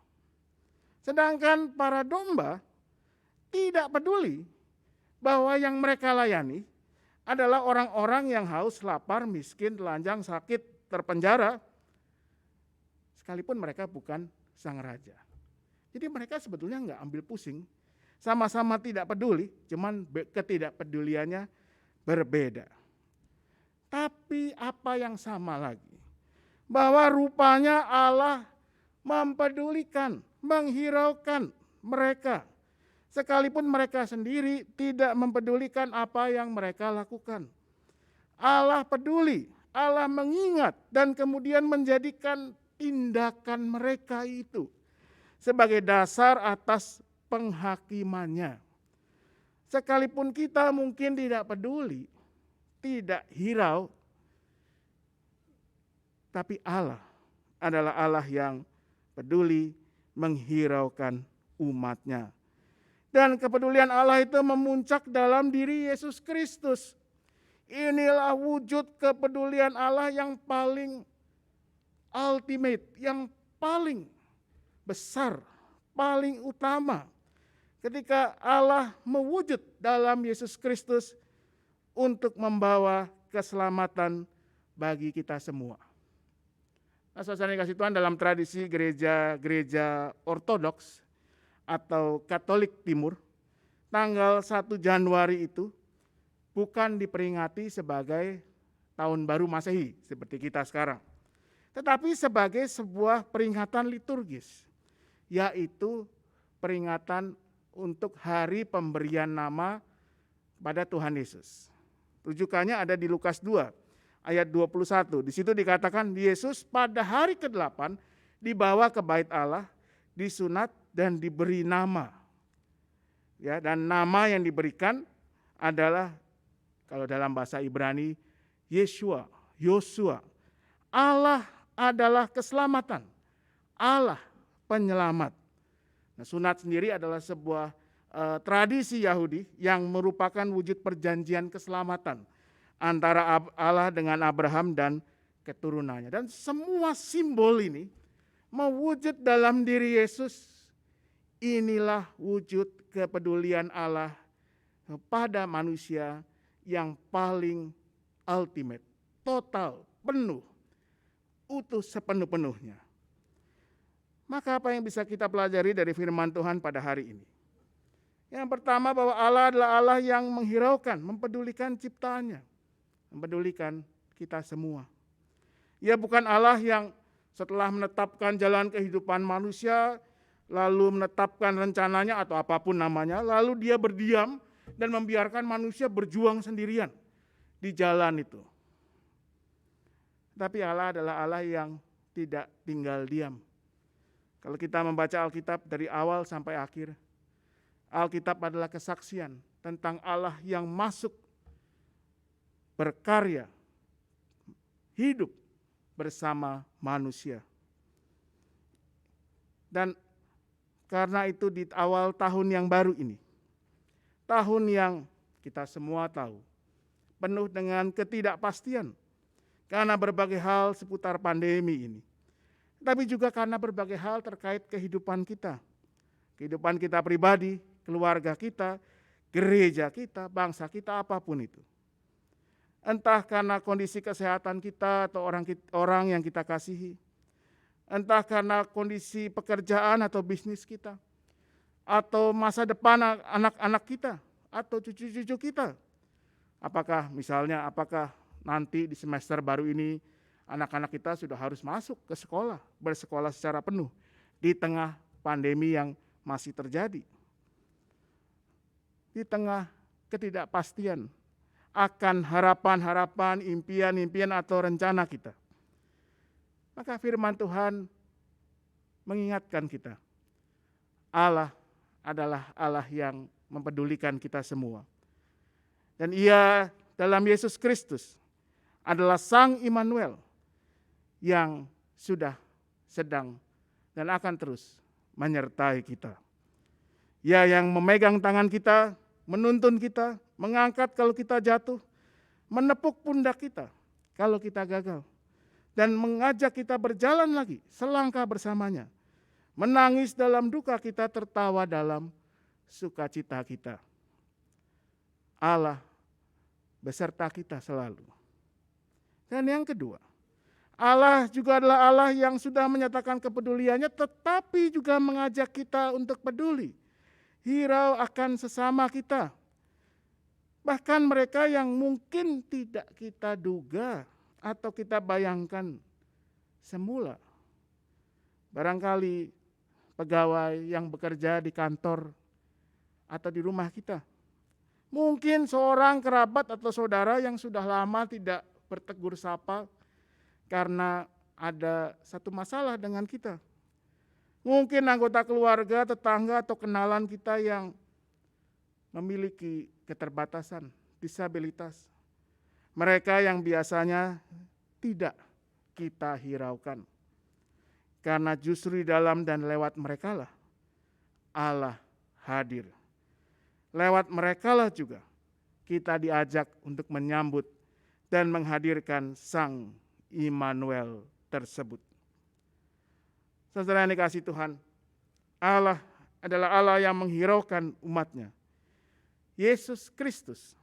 Sedangkan para domba tidak peduli bahwa yang mereka layani adalah orang-orang yang haus, lapar, miskin, telanjang, sakit, terpenjara, sekalipun mereka bukan sang raja. Jadi mereka sebetulnya nggak ambil pusing, sama-sama tidak peduli, cuman ketidakpeduliannya berbeda. Tapi apa yang sama lagi? Bahwa rupanya Allah mempedulikan, menghiraukan mereka. Sekalipun mereka sendiri tidak mempedulikan apa yang mereka lakukan. Allah peduli, Allah mengingat dan kemudian menjadikan tindakan mereka itu sebagai dasar atas penghakimannya. Sekalipun kita mungkin tidak peduli, tidak hirau, tapi Allah adalah Allah yang peduli menghiraukan umatnya. Dan kepedulian Allah itu memuncak dalam diri Yesus Kristus. Inilah wujud kepedulian Allah yang paling ultimate, yang paling besar, paling utama. Ketika Allah mewujud dalam Yesus Kristus untuk membawa keselamatan bagi kita semua. Nah, saudara yang kasih Tuhan, dalam tradisi gereja ortodoks atau Katolik Timur, tanggal 1 Januari itu bukan diperingati sebagai tahun baru Masehi seperti kita sekarang, tetapi sebagai sebuah peringatan liturgis, yaitu peringatan untuk hari pemberian nama pada Tuhan Yesus. Rujukannya ada di Lukas 2 ayat 21. Di situ dikatakan Yesus pada hari ke-8 dibawa ke bait Allah, disunat dan diberi nama. Ya, dan nama yang diberikan adalah kalau dalam bahasa Ibrani Yeshua, Yosua. Allah adalah keselamatan. Allah penyelamat. Nah, sunat sendiri adalah sebuah tradisi Yahudi yang merupakan wujud perjanjian keselamatan antara Allah dengan Abraham dan keturunannya. Dan semua simbol ini mewujud dalam diri Yesus. Inilah wujud kepedulian Allah pada manusia yang paling ultimate, total, penuh, utuh sepenuh-penuhnya. Maka apa yang bisa kita pelajari dari firman Tuhan pada hari ini? Yang pertama, bahwa Allah adalah Allah yang menghiraukan, mempedulikan ciptaannya, mempedulikan kita semua. Ia bukan Allah yang setelah menetapkan jalan kehidupan manusia, lalu menetapkan rencananya atau apapun namanya, lalu dia berdiam dan membiarkan manusia berjuang sendirian di jalan itu. Tapi Allah adalah Allah yang tidak tinggal diam. Kalau kita membaca Alkitab dari awal sampai akhir, Alkitab adalah kesaksian tentang Allah yang masuk, berkarya, hidup bersama manusia. Dan karena itu di awal tahun yang baru ini, tahun yang kita semua tahu penuh dengan ketidakpastian karena berbagai hal seputar pandemi ini, tapi juga karena berbagai hal terkait kehidupan kita pribadi, keluarga kita, gereja kita, bangsa kita, apapun itu. entah karena kondisi kesehatan kita atau orang yang kita kasihi, entah karena kondisi pekerjaan atau bisnis kita, atau masa depan anak-anak kita, atau cucu-cucu kita. Apakah nanti di semester baru ini anak-anak kita sudah harus masuk ke sekolah, bersekolah secara penuh di tengah pandemi yang masih terjadi. Di tengah ketidakpastian akan harapan-harapan, impian-impian atau rencana kita. Maka firman Tuhan mengingatkan kita, Allah adalah Allah yang mempedulikan kita semua. Dan Ia dalam Yesus Kristus adalah Sang Immanuel yang sudah, sedang, dan akan terus menyertai kita. Ia yang memegang tangan kita, menuntun kita, mengangkat kalau kita jatuh, menepuk pundak kita kalau kita gagal, dan mengajak kita berjalan lagi selangkah bersamanya, menangis dalam duka kita, tertawa dalam sukacita kita. Allah beserta kita selalu. Dan yang kedua, Allah juga adalah Allah yang sudah menyatakan kepeduliannya, tetapi juga mengajak kita untuk peduli, hirau akan sesama kita. Bahkan mereka yang mungkin tidak kita duga atau kita bayangkan semula. Barangkali pegawai yang bekerja di kantor atau di rumah kita. Mungkin seorang kerabat atau saudara yang sudah lama tidak bertegur sapa karena ada satu masalah dengan kita. Mungkin anggota keluarga, tetangga, atau kenalan kita yang memiliki keterbatasan, disabilitas. Mereka yang biasanya tidak kita hiraukan. Karena justru di dalam dan lewat merekalah Allah hadir. Lewat merekalah juga kita diajak untuk menyambut dan menghadirkan Sang Immanuel tersebut. Saudara yang dikasihi Tuhan, Allah adalah Allah yang menghiraukan umatnya. Yesus Kristus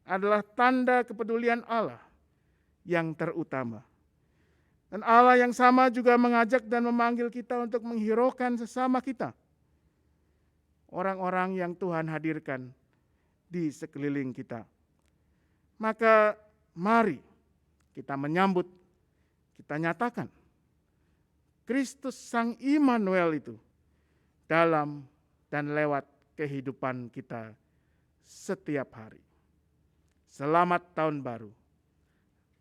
adalah tanda kepedulian Allah yang terutama. Dan Allah yang sama juga mengajak dan memanggil kita untuk menghiraukan sesama kita. Orang-orang yang Tuhan hadirkan di sekeliling kita. Maka mari kita menyambut, kita nyatakan Kristus Sang Immanuel itu dalam dan lewat kehidupan kita setiap hari. Selamat tahun baru.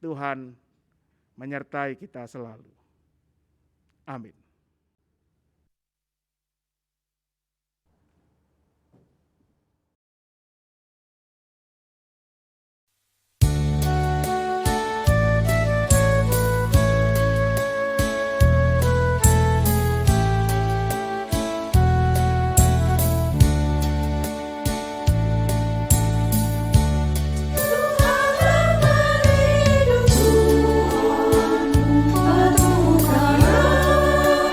Tuhan menyertai kita selalu. Amin. Aduhkanlah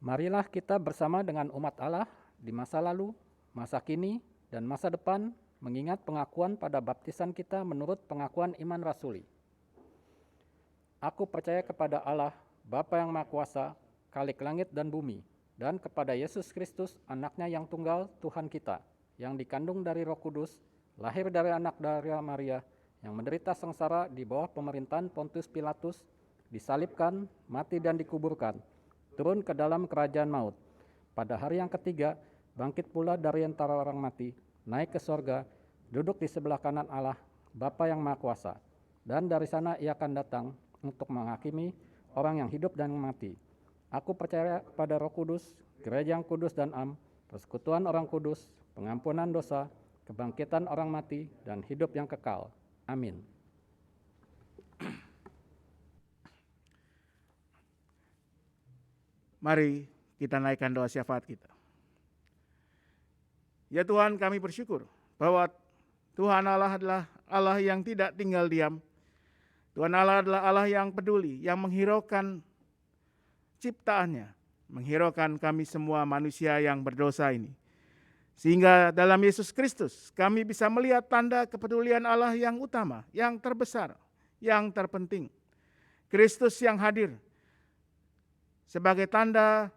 Marilah kita bersama dengan umat Allah di masa lalu, masa kini, dan masa depan mengingat pengakuan pada baptisan kita menurut pengakuan iman rasuli. Aku percaya kepada Allah, Bapa yang Maha Kuasa, Khalik langit dan bumi, dan kepada Yesus Kristus, anaknya yang tunggal, Tuhan kita, yang dikandung dari Roh Kudus, lahir dari anak dari Maria, yang menderita sengsara di bawah pemerintahan Pontius Pilatus, disalibkan, mati dan dikuburkan, turun ke dalam kerajaan maut. Pada hari yang ketiga, bangkit pula dari antara orang mati, naik ke sorga, duduk di sebelah kanan Allah, Bapa yang Maha Kuasa, dan dari sana ia akan datang untuk menghakimi orang yang hidup dan mati. Aku percaya kepada Roh Kudus, gereja yang kudus dan am, persekutuan orang kudus, pengampunan dosa, kebangkitan orang mati, dan hidup yang kekal. Amin. Mari kita naikkan doa syafaat kita. Ya Tuhan, kami bersyukur bahwa Tuhan Allah adalah Allah yang tidak tinggal diam. Tuhan Allah adalah Allah yang peduli, yang menghiraukan ciptaannya, menghiraukan kami semua manusia yang berdosa ini. Sehingga dalam Yesus Kristus kami bisa melihat tanda kepedulian Allah yang utama, yang terbesar, yang terpenting. Kristus yang hadir sebagai tanda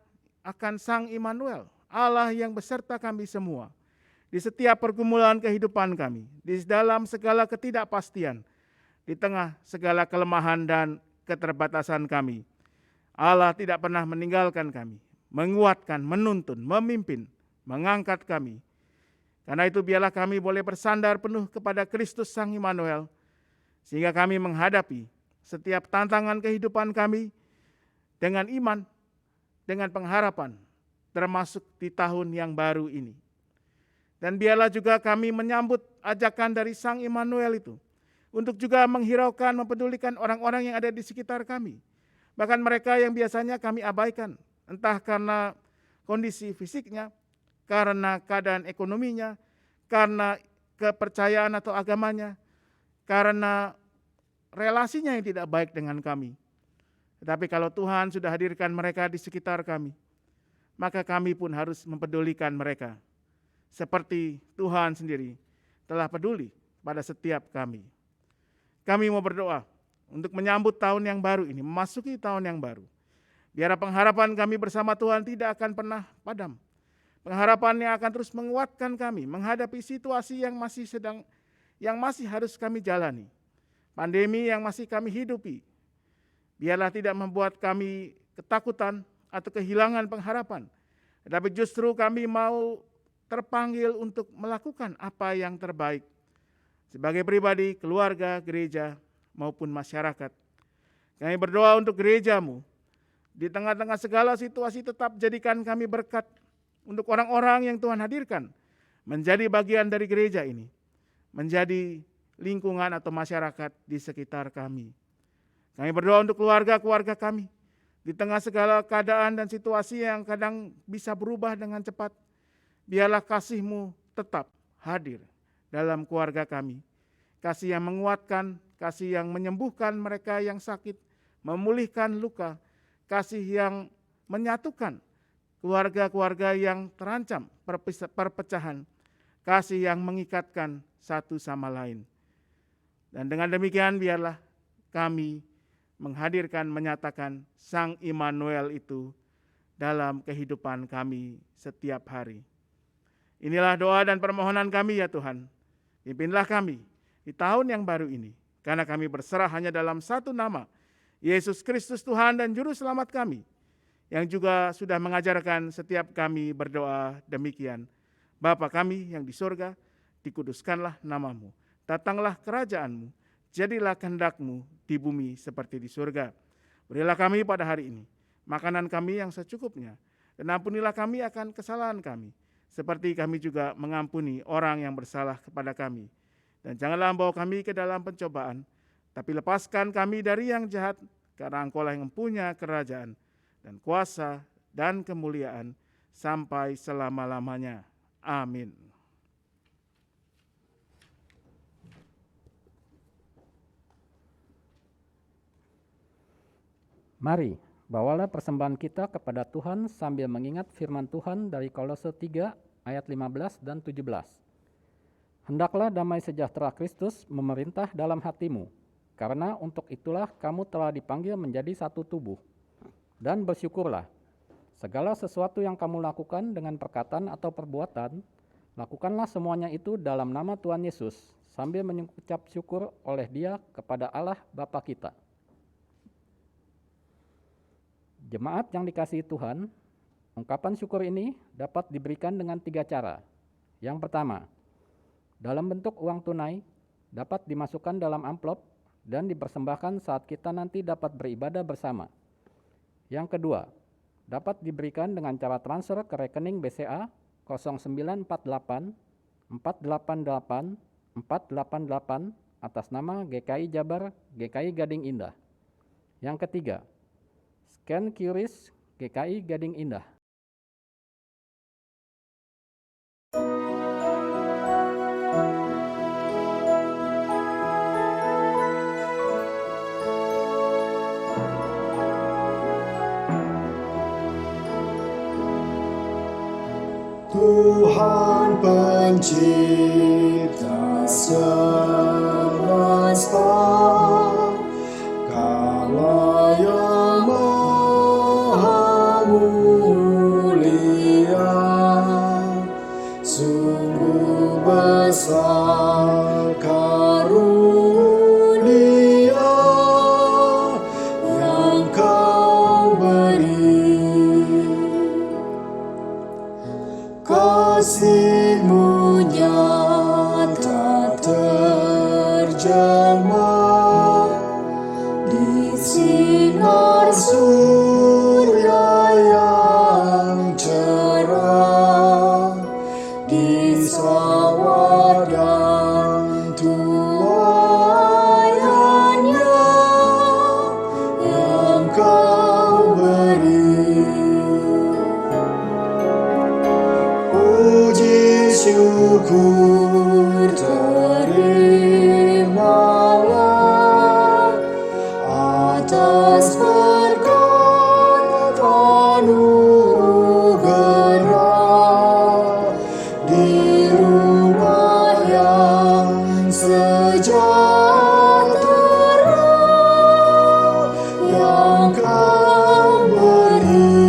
akan Sang Immanuel, Allah yang beserta kami semua. Di setiap pergumulan kehidupan kami, di dalam segala ketidakpastian, di tengah segala kelemahan dan keterbatasan kami, Allah tidak pernah meninggalkan kami, menguatkan, menuntun, memimpin, mengangkat kami. Karena itu biarlah kami boleh bersandar penuh kepada Kristus Sang Immanuel, sehingga kami menghadapi setiap tantangan kehidupan kami dengan iman, dengan pengharapan, termasuk di tahun yang baru ini. Dan biarlah juga kami menyambut ajakan dari Sang Immanuel itu, untuk juga menghiraukan, mempedulikan orang-orang yang ada di sekitar kami. Bahkan mereka yang biasanya kami abaikan, entah karena kondisi fisiknya, karena keadaan ekonominya, karena kepercayaan atau agamanya, karena relasinya yang tidak baik dengan kami. Tetapi kalau Tuhan sudah hadirkan mereka di sekitar kami, maka kami pun harus mempedulikan mereka. Seperti Tuhan sendiri telah peduli pada setiap kami. Kami mau berdoa untuk menyambut tahun yang baru ini, memasuki tahun yang baru. Biar pengharapan kami bersama Tuhan tidak akan pernah padam. Pengharapan yang akan terus menguatkan kami menghadapi situasi yang masih harus kami jalani. Pandemi yang masih kami hidupi. Biarlah tidak membuat kami ketakutan atau kehilangan pengharapan. Tetapi justru kami mau terpanggil untuk melakukan apa yang terbaik sebagai pribadi, keluarga, gereja, maupun masyarakat. Kami berdoa untuk gerejamu. Di tengah-tengah segala situasi tetap jadikan kami berkat untuk orang-orang yang Tuhan hadirkan menjadi bagian dari gereja ini, menjadi lingkungan atau masyarakat di sekitar kami. Kami berdoa untuk keluarga-keluarga kami. Di tengah segala keadaan dan situasi yang kadang bisa berubah dengan cepat, biarlah kasih-Mu tetap hadir dalam keluarga kami. Kasih yang menguatkan, kasih yang menyembuhkan mereka yang sakit, memulihkan luka, kasih yang menyatukan keluarga-keluarga yang terancam perpecahan, kasih yang mengikatkan satu sama lain. Dan dengan demikian biarlah kami menghadirkan, menyatakan Sang Immanuel itu dalam kehidupan kami setiap hari. Inilah doa dan permohonan kami ya Tuhan. Pimpinlah kami di tahun yang baru ini, karena kami berserah hanya dalam satu nama, Yesus Kristus Tuhan dan Juru Selamat kami, yang juga sudah mengajarkan setiap kami berdoa demikian. Bapa kami yang di surga, dikuduskanlah namamu, datanglah kerajaan-Mu, jadilah kehendak-Mu di bumi seperti di surga. Berilah kami pada hari ini makanan kami yang secukupnya, dan ampunilah kami akan kesalahan kami, seperti kami juga mengampuni orang yang bersalah kepada kami. Dan janganlah membawa kami ke dalam pencobaan, tapi lepaskan kami dari yang jahat, karena Engkau-lah yang mempunyai kerajaan dan kuasa dan kemuliaan sampai selama-lamanya. Amin. Mari Bawalah persembahan kita kepada Tuhan sambil mengingat firman Tuhan dari Kolose 3 ayat 15 dan 17. Hendaklah damai sejahtera Kristus memerintah dalam hatimu, karena untuk itulah kamu telah dipanggil menjadi satu tubuh. Dan bersyukurlah, segala sesuatu yang kamu lakukan dengan perkataan atau perbuatan, lakukanlah semuanya itu dalam nama Tuhan Yesus, sambil mengucap syukur oleh Dia kepada Allah Bapa kita. Jemaat yang dikasihi Tuhan, ungkapan syukur ini dapat diberikan dengan 3 cara. Yang pertama, dalam bentuk uang tunai, dapat dimasukkan dalam amplop dan dipersembahkan saat kita nanti dapat beribadah bersama. Yang kedua, dapat diberikan dengan cara transfer ke rekening BCA 0948 488 488 atas nama GKI Jabar, GKI Gading Indah. Yang ketiga, scan QRIS GKI Gading Indah. Tuhan pencipta semesta, Kaulah yang maha mulia, sungguh besar karunia yang Kau beri. Kasih-Mu nyata terjemah di sinar surya yang cerah, di sawah dan tuaiannya yang Kau beri. Puji syukur terimalah atas berkat anugerah di rumah yang sejahtera yang Kau beri.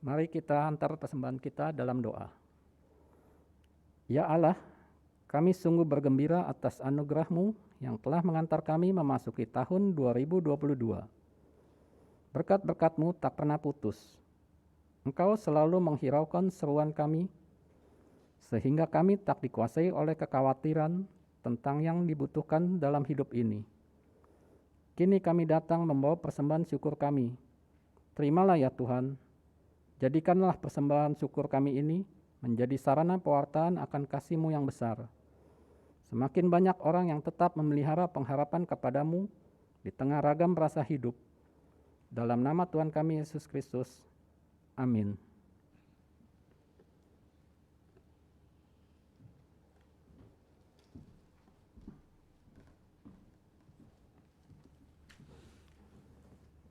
Mari kita antar persembahan kita dalam doa. Ya Allah, kami sungguh bergembira atas anugerah-Mu yang telah mengantar kami memasuki tahun 2022. Berkat-berkat-Mu tak pernah putus. Engkau selalu menghiraukan seruan kami, sehingga kami tak dikuasai oleh kekhawatiran tentang yang dibutuhkan dalam hidup ini. Kini kami datang membawa persembahan syukur kami. Terimalah ya Tuhan. Jadikanlah persembahan syukur kami ini menjadi sarana pewartaan akan kasih-Mu yang besar. Semakin banyak orang yang tetap memelihara pengharapan kepada-Mu di tengah ragam rasa hidup. Dalam nama Tuhan kami Yesus Kristus. Amin.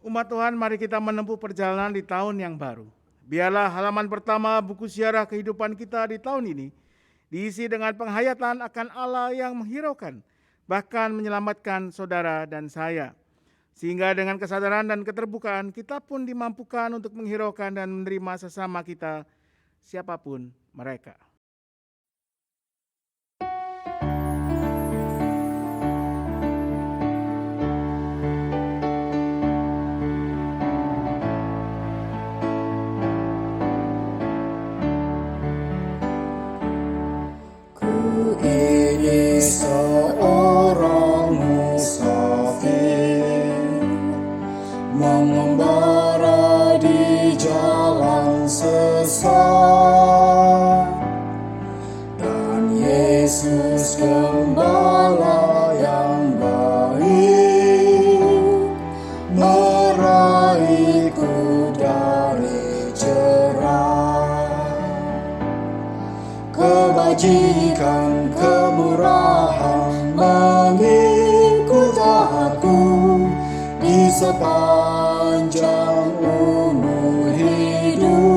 Umat Tuhan, mari kita menempuh perjalanan di tahun yang baru. Biarlah halaman pertama buku sejarah kehidupan kita di tahun ini diisi dengan penghayatan akan Allah yang menghiraukan, bahkan menyelamatkan saudara dan saya. Sehingga dengan kesadaran dan keterbukaan kita pun dimampukan untuk menghiraukan dan menerima sesama kita, siapapun mereka. Ini seorang musafir mengembara di jalan sesat, dan Yesus Gembala yang baik Kebajikan, kemurahan mengikut aku di sepanjang umur hidupku.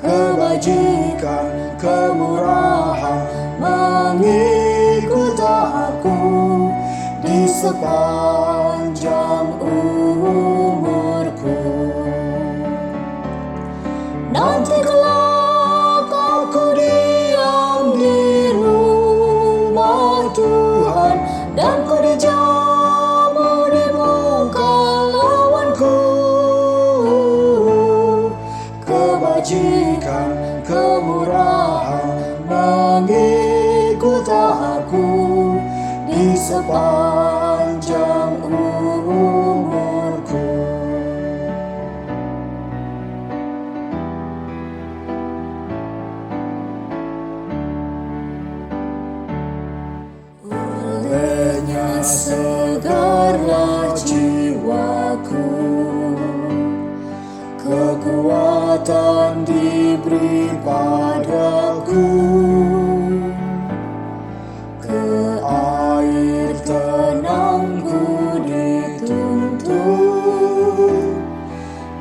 Kebajikan, kemurahan mengikut aku di sepanjang umurku. Nanti kelak aku diam di rumah Tuhan, dan ku dijamu di muka lawanku. Kebajikan, kemurahan mengikut aku di sepanjang umurku. Olehnya segarlah jiwaku, kekuatan diberi padaku, ke air tenangku dituntun,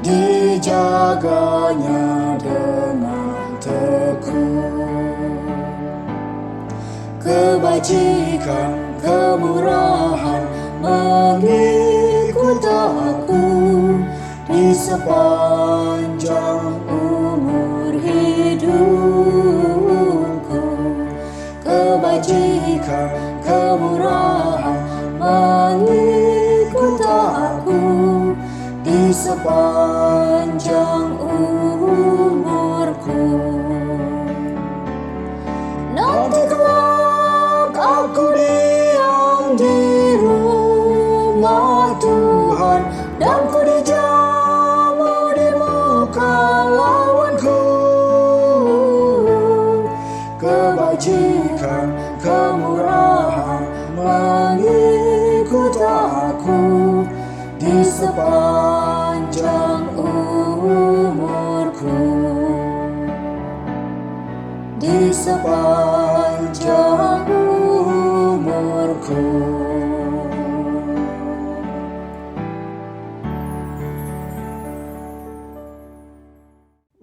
dijaganya dengan tekun. Kebajikan, kemurahan mengikut aku di sepanjang umur hidupku. Kebajikan, kemurahan mengikut aku di sepanjang umurku. Nanti kelak aku diam di rumah Tuhan, dan ku dijamu di muka lawanku. Kebajikan, kemurahan mengikut aku di sepanjang umurku. Di sepanjang umurku.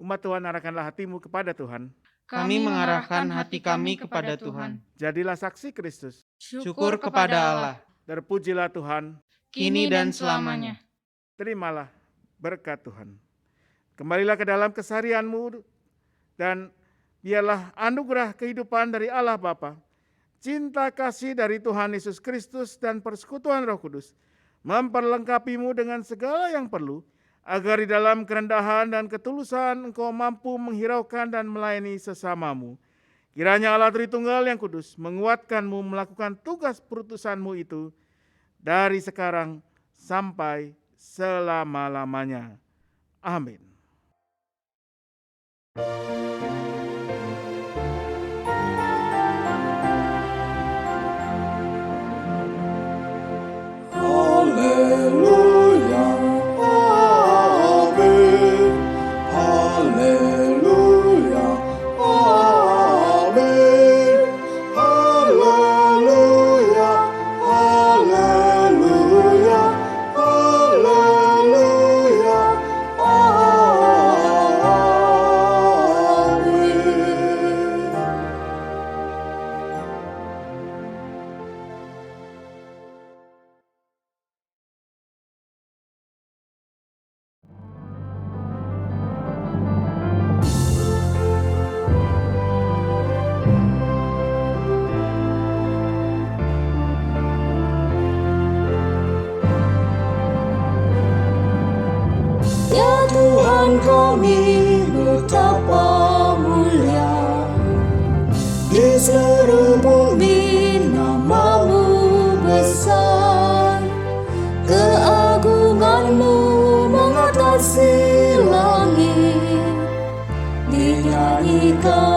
Umat Tuhan, arahkanlah hatimu kepada Tuhan. Kami mengarahkan hati kami kepada Tuhan. Jadilah saksi Kristus. Syukur kepada Allah, Terpujilah Tuhan. kini dan selamanya. Terimalah berkat Tuhan. Kembalilah ke dalam keseharianmu dan biarlah anugerah kehidupan dari Allah Bapa, cinta kasih dari Tuhan Yesus Kristus dan persekutuan Roh Kudus memperlengkapimu dengan segala yang perlu, agar di dalam kerendahan dan ketulusan engkau mampu menghiraukan dan melayani sesamamu. Kiranya Allah Tritunggal yang kudus menguatkanmu melakukan tugas perutusanmu itu dari sekarang sampai selama-lamanya. Amin. Haleluya, amin. Haleluya, amin. Haleluya, haleluya, haleluya, amin. Ya Tuhan, kami betapa mulia, di seluruh bumi nama-Mu besar. Keagungan-Mu mengatasi langit, dinyanyikan